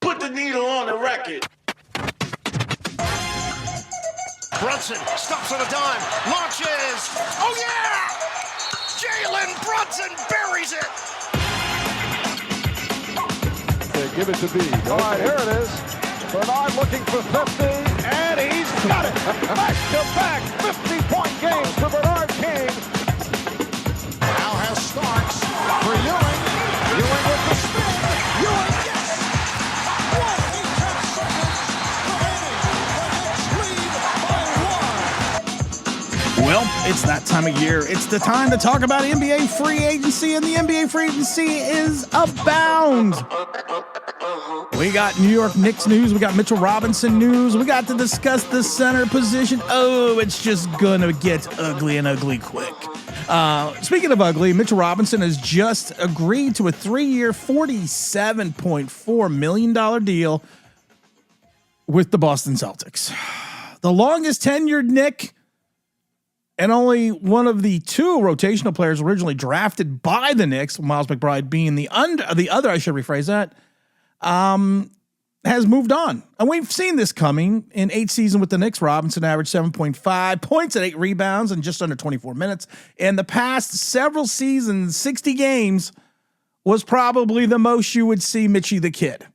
Put the needle on the record. Brunson stops on a dime, launches. Oh yeah! Jalen Brunson buries it. They give it to B. All right, here it is. Bernard looking for 50, and he's got it. Back-to-back 50-point games for Bernard King. Now has Starks for Ewing. Ewing with the spin. Ewing, yes! 1 10 seconds remaining. The Knicks lead by 1. Well, it's that time of year. It's the time to talk about NBA free agency, and the NBA free agency is abound. We got New York Knicks news. We got Mitchell Robinson news. We got to discuss the center position. Oh, it's just going to get ugly and ugly quick. Speaking of ugly, Mitchell Robinson has just agreed to a 3-year, $47.4 million deal with the Boston Celtics. The longest tenured Knick, and only one of the 2 rotational players originally drafted by the Knicks, Miles McBride being the other, I should rephrase that, has moved on. And we've seen this coming. In 8 seasons with the Knicks, Robinson averaged 7.5 points and 8 rebounds in just under 24 minutes. In the past several seasons, 60 games was probably the most you would see Mitchie the Kid.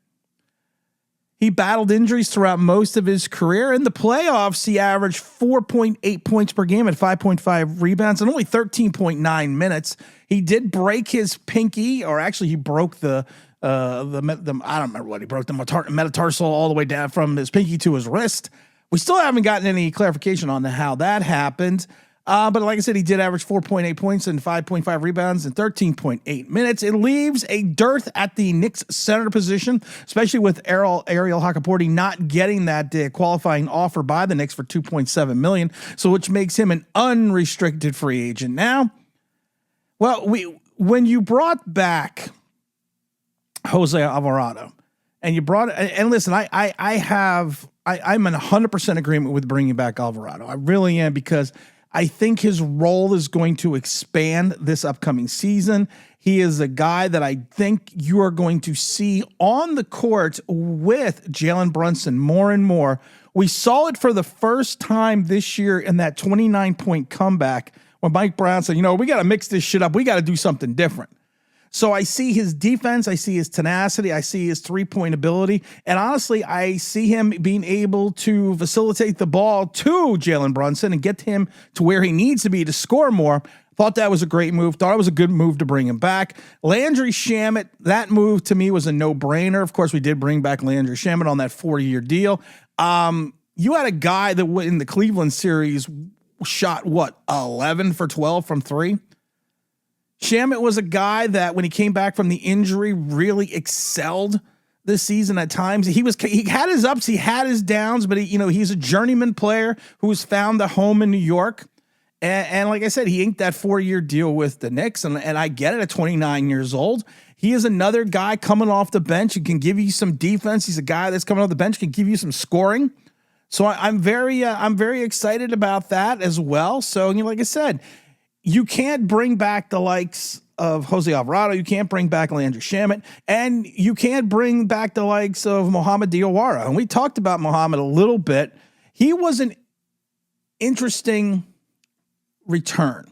He battled injuries throughout most of his career. In the playoffs, he averaged 4.8 points per game at 5.5 rebounds and only 13.9 minutes. He did break his pinky, or actually he broke the I don't remember what he broke, the metatarsal all the way down from his pinky to his wrist. We still haven't gotten any clarification on how that happened. But like I said, he did average 4.8 points and 5.5 rebounds in 13.8 minutes. It leaves a dearth at the Knicks center position, especially with Ariel Hukporti not getting that qualifying offer by the Knicks for $2.7 million. So which makes him an unrestricted free agent now. Well, when you brought back Jose Alvarado, and you brought and listen, I'm in 100% agreement with bringing back Alvarado. I really am, because I think his role is going to expand this upcoming season. He is a guy that I think you are going to see on the court with Jalen Brunson more and more. We saw it for the first time this year in that 29-point comeback when Mike Brown said, we got to mix this shit up. We got to do something different. So I see his defense, I see his tenacity, I see his three-point ability, and honestly, I see him being able to facilitate the ball to Jalen Brunson and get him to where he needs to be to score more. Thought that was a great move. Thought it was a good move to bring him back. Landry Shamet, that move to me was a no-brainer. Of course, we did bring back Landry Shamet on that 4-year deal. You had a guy that in the Cleveland series shot, 11 for 12 from 3? Shamet was a guy that when he came back from the injury really excelled this season at times. He had his ups, he had his downs, but he's a journeyman player who's found a home in New York. And like I said, he inked that 4-year deal with the Knicks, and I get it at 29 years old. He is another guy coming off the bench who can give you some defense. He's a guy that's coming off the bench, can give you some scoring. So I'm very excited about that as well. So like I said, you can't bring back the likes of Jose Alvarado. You can't bring back Landry Shamet, and you can't bring back the likes of Mohamed Diawara. And we talked about Mohamed a little bit. He was an interesting return,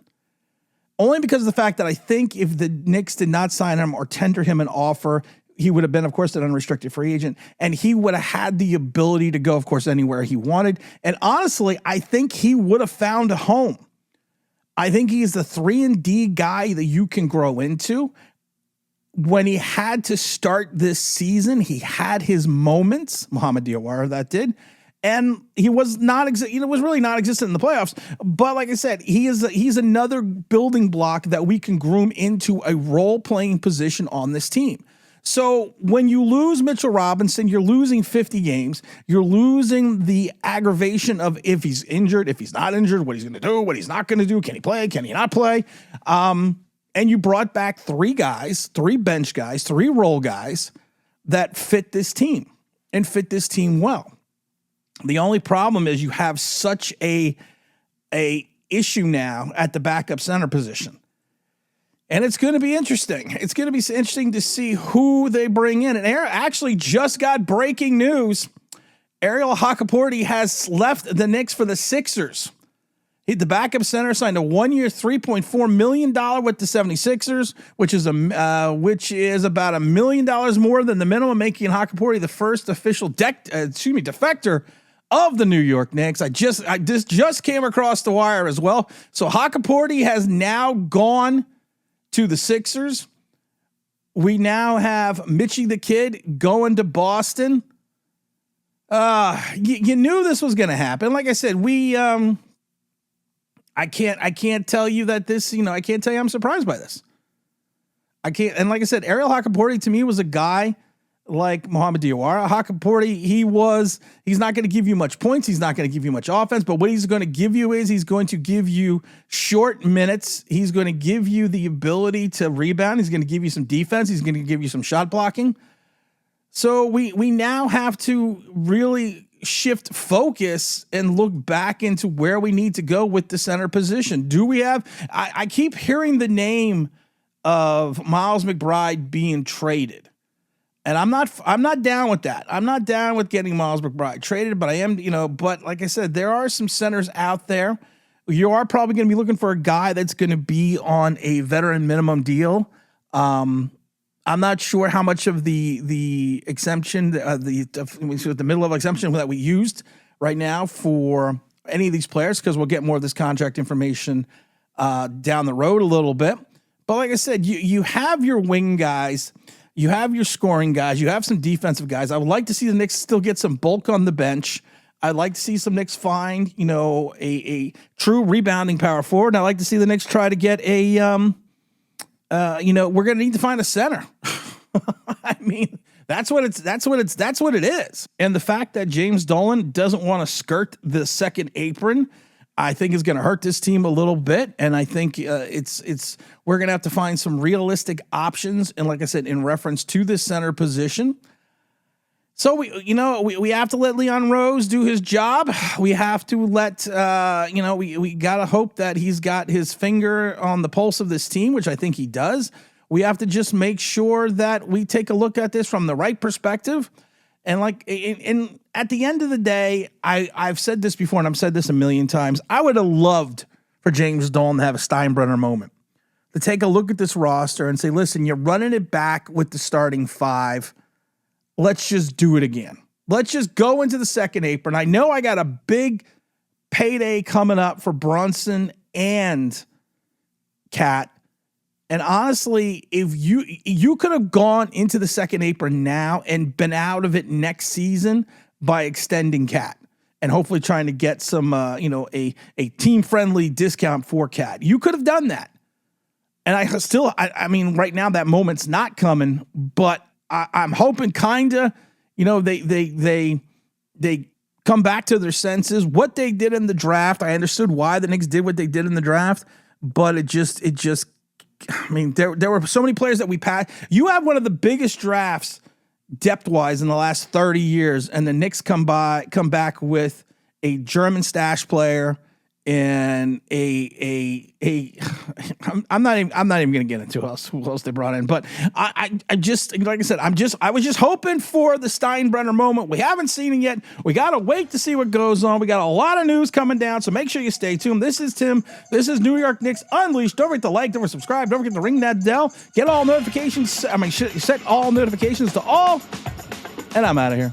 only because of the fact that I think if the Knicks did not sign him or tender him an offer, he would have been, of course, an unrestricted free agent, and he would have had the ability to go, of course, anywhere he wanted. And honestly, I think he would have found a home. I think he's the 3-and-D guy that you can grow into. When he had to start this season, he had his moments, Mohamed Diawara that did, and he was was really non-existent in the playoffs. But like I said, he's another building block that we can groom into a role-playing position on this team. So when you lose Mitchell Robinson, you're losing 50 games. You're losing the aggravation of if he's injured, if he's not injured, what he's going to do, what he's not going to do. Can he play? Can he not play? And you brought back 3 guys, 3 bench guys, 3 role guys that fit this team and fit this team well. The only problem is you have such a issue now at the backup center position. And it's going to be interesting. It's going to be interesting to see who they bring in. And actually just got breaking news. Ariel Hukporti has left the Knicks for the Sixers. The backup center signed a 1-year, $3.4 million with the 76ers, which is about $1 million more than the minimum, making Hukporti the first official defector of the New York Knicks. This just came across the wire as well. So Hukporti has now gone to the Sixers. We now have Mitchie the Kid going to Boston. You knew this was going to happen. Like I said, I can't tell you that this, I can't tell you I'm surprised by this. I can't. And like I said, Ariel Hukporti to me was a guy like Mohamed Diawara. Hukporti, he's not going to give you much points. He's not going to give you much offense, but what he's going to give you is he's going to give you short minutes. He's going to give you the ability to rebound. He's going to give you some defense. He's going to give you some shot blocking. So we now have to really shift focus and look back into where we need to go with the center position. Do we have, I keep hearing the name of Miles McBride being traded. And I'm not down with that. I'm not down with getting Miles McBride traded, but I am, but like I said, there are some centers out there. You are probably going to be looking for a guy that's going to be on a veteran minimum deal. I'm not sure how much of the exemption, the mid-level exemption that we used right now for any of these players, because we'll get more of this contract information down the road a little bit. But like I said, you have your wing guys, you have your scoring guys, you have some defensive guys. I would like to see the Knicks still get some bulk on the bench. I'd like to see some Knicks find, a true rebounding power forward. And I'd like to see the Knicks try to get we're going to need to find a center. I mean, that's what it is. And the fact that James Dolan doesn't want to skirt the second apron, I think is going to hurt this team a little bit. And I think we're going to have to find some realistic options. And like I said, in reference to this center position. So we have to let Leon Rose do his job. We have to let we got to hope that he's got his finger on the pulse of this team, which I think he does. We have to just make sure that we take a look at this from the right perspective. And at the end of the day, I've said this before, and I've said this a million times. I would have loved for James Dolan to have a Steinbrenner moment, to take a look at this roster and say, listen, you're running it back with the starting five. Let's just do it again. Let's just go into the second apron. I know I got a big payday coming up for Brunson and Cat. And honestly, if you could have gone into the second apron now and been out of it next season by extending Cat and hopefully trying to get some, a team-friendly discount for Cat. You could have done that. And I mean, right now that moment's not coming, but I'm hoping they come back to their senses. What they did in the draft, I understood why the Knicks did what they did in the draft, but it just I mean, there were so many players that we passed. You have one of the biggest drafts depth-wise in the last 30 years, and the Knicks come back with a German stash player and I'm not even going to get into who else they brought in, but I just, like I said, I was just hoping for the Steinbrenner moment. We haven't seen it yet. We got to wait to see what goes on. We got a lot of news coming down, so make sure you stay tuned. This is Tim. This is New York Knicks Unleashed. Don't forget to like, don't forget to subscribe, don't forget to ring that bell. Get all notifications. Set all notifications to all, and I'm out of here.